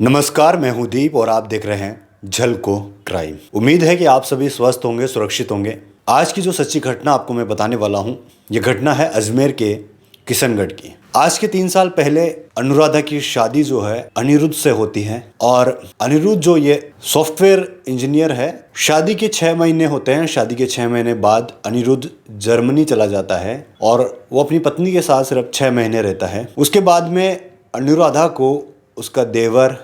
नमस्कार, मैं हूं दीप और आप देख रहे हैं झलको क्राइम। उम्मीद है कि आप सभी स्वस्थ होंगे, सुरक्षित होंगे। आज की जो सच्ची घटना आपको मैं बताने वाला हूं, ये घटना है अजमेर के किशनगढ़ की। आज के 3 साल पहले अनुराधा की शादी जो है अनिरुद्ध से होती है और अनिरुद्ध जो ये सॉफ्टवेयर इंजीनियर है। शादी के 6 महीने होते हैं। शादी के 6 महीने बाद अनिरुद्ध जर्मनी चला जाता है और वो अपनी पत्नी के साथ सिर्फ 6 महीने रहता है। उसके बाद में अनुराधा को उसका देवर,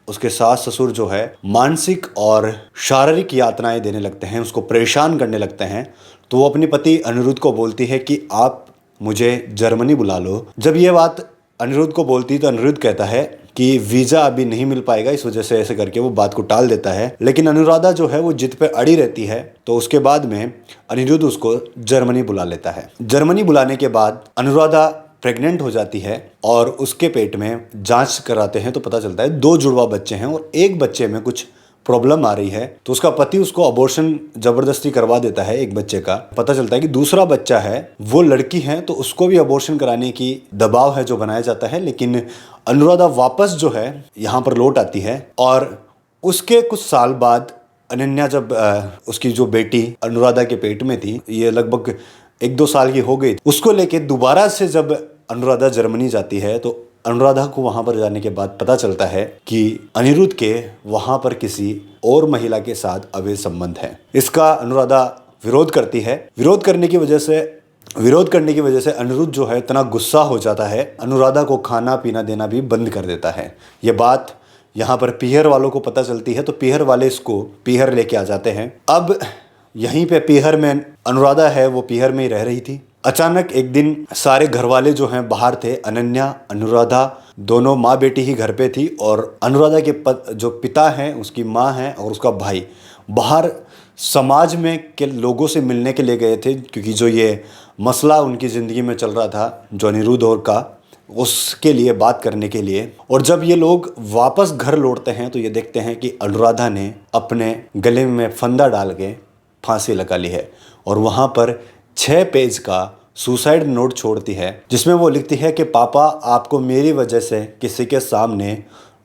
उसके सास ससुर जो है मानसिक और शारीरिक यातनाएं देने लगते हैं, उसको परेशान करने लगते हैं। तो वो अपने पति अनिरुद्ध को बोलती है कि आप मुझे जर्मनी बुला लो। जब ये बात अनिरुद्ध को बोलती तो अनिरुद्ध कहता है कि वीज़ा अभी नहीं मिल पाएगा, इस वजह से ऐसे करके वो बात को टाल देता है। लेकिन अनुराधा जो है वो जिद पे अड़ी रहती है। तो उसके बाद में अनिरुद्ध उसको जर्मनी बुला लेता है। जर्मनी बुलाने के बाद अनुराधा प्रेग्नेंट हो जाती है और उसके पेट में जांच कराते हैं तो पता चलता है 2 जुड़वा बच्चे हैं और एक बच्चे में कुछ प्रॉब्लम आ रही है। तो उसका पति उसको अबॉर्शन जबरदस्ती करवा देता है एक बच्चे का। पता चलता है कि दूसरा बच्चा है वो लड़की है, तो उसको भी अबॉर्शन कराने की दबाव है जो बनाया जाता है। लेकिन अनुराधा वापस जो है यहाँ पर लौट आती है और उसके कुछ साल बाद अनन्या, जब उसकी जो बेटी अनुराधा के पेट में थी, ये लगभग 1-2 साल की हो गई, उसको लेके दोबारा से जब अनुराधा जर्मनी जाती है तो अनुराधा को वहां पर जाने के बाद पता चलता है कि अनिरुद्ध के वहां पर किसी और महिला के साथ अवैध संबंध है। इसका अनुराधा विरोध करती है। विरोध करने की वजह से अनिरुद्ध जो है इतना गुस्सा हो जाता है, अनुराधा को खाना पीना देना भी बंद कर देता है। ये बात यहाँ पर पीहर वालों को पता चलती है तो पीहर वाले इसको पीहर लेके आ जाते हैं। अब यहीं पे पीहर में अनुराधा है, वो पीहर में ही रह रही थी। अचानक एक दिन सारे घर वाले जो हैं बाहर थे। अनन्या, अनुराधा दोनों माँ बेटी ही घर पे थी और अनुराधा के जो पिता हैं, उसकी माँ हैं और उसका भाई बाहर समाज में के लोगों से मिलने के लिए गए थे, क्योंकि जो ये मसला उनकी ज़िंदगी में चल रहा था जो अनिरुद्ध और का, उसके लिए बात करने के लिए। और जब ये लोग वापस घर लौटते हैं तो ये देखते हैं कि अनुराधा ने अपने गले में फंदा डाल के फांसी लगा ली है और वहाँ पर 6 पेज का सुसाइड नोट छोड़ती है, जिसमें वो लिखती है कि पापा, आपको मेरी वजह से किसी के सामने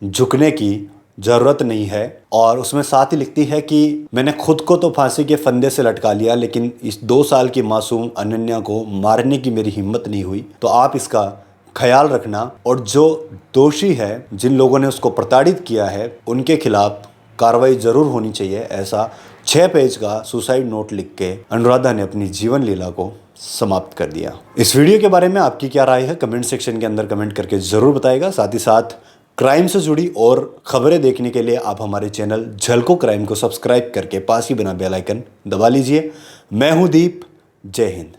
झुकने की ज़रूरत नहीं है। और उसमें साथ ही लिखती है कि मैंने खुद को तो फांसी के फंदे से लटका लिया, लेकिन इस 2 साल की मासूम अनन्या को मारने की मेरी हिम्मत नहीं हुई। तो आप इसका ख्याल रखना और जो दोषी है, जिन लोगों ने उसको प्रताड़ित किया है, उनके खिलाफ कार्रवाई जरूर होनी चाहिए। ऐसा 6 पेज का सुसाइड नोट लिख के अनुराधा ने अपनी जीवन लीला को समाप्त कर दिया। इस वीडियो के बारे में आपकी क्या राय है, कमेंट सेक्शन के अंदर कमेंट करके जरूर बताइएगा। साथ ही साथ क्राइम से जुड़ी और खबरें देखने के लिए आप हमारे चैनल झलको क्राइम को सब्सक्राइब करके पास ही बना बेल आइकन दबा लीजिए। मैं हूं दीप। जय हिंद।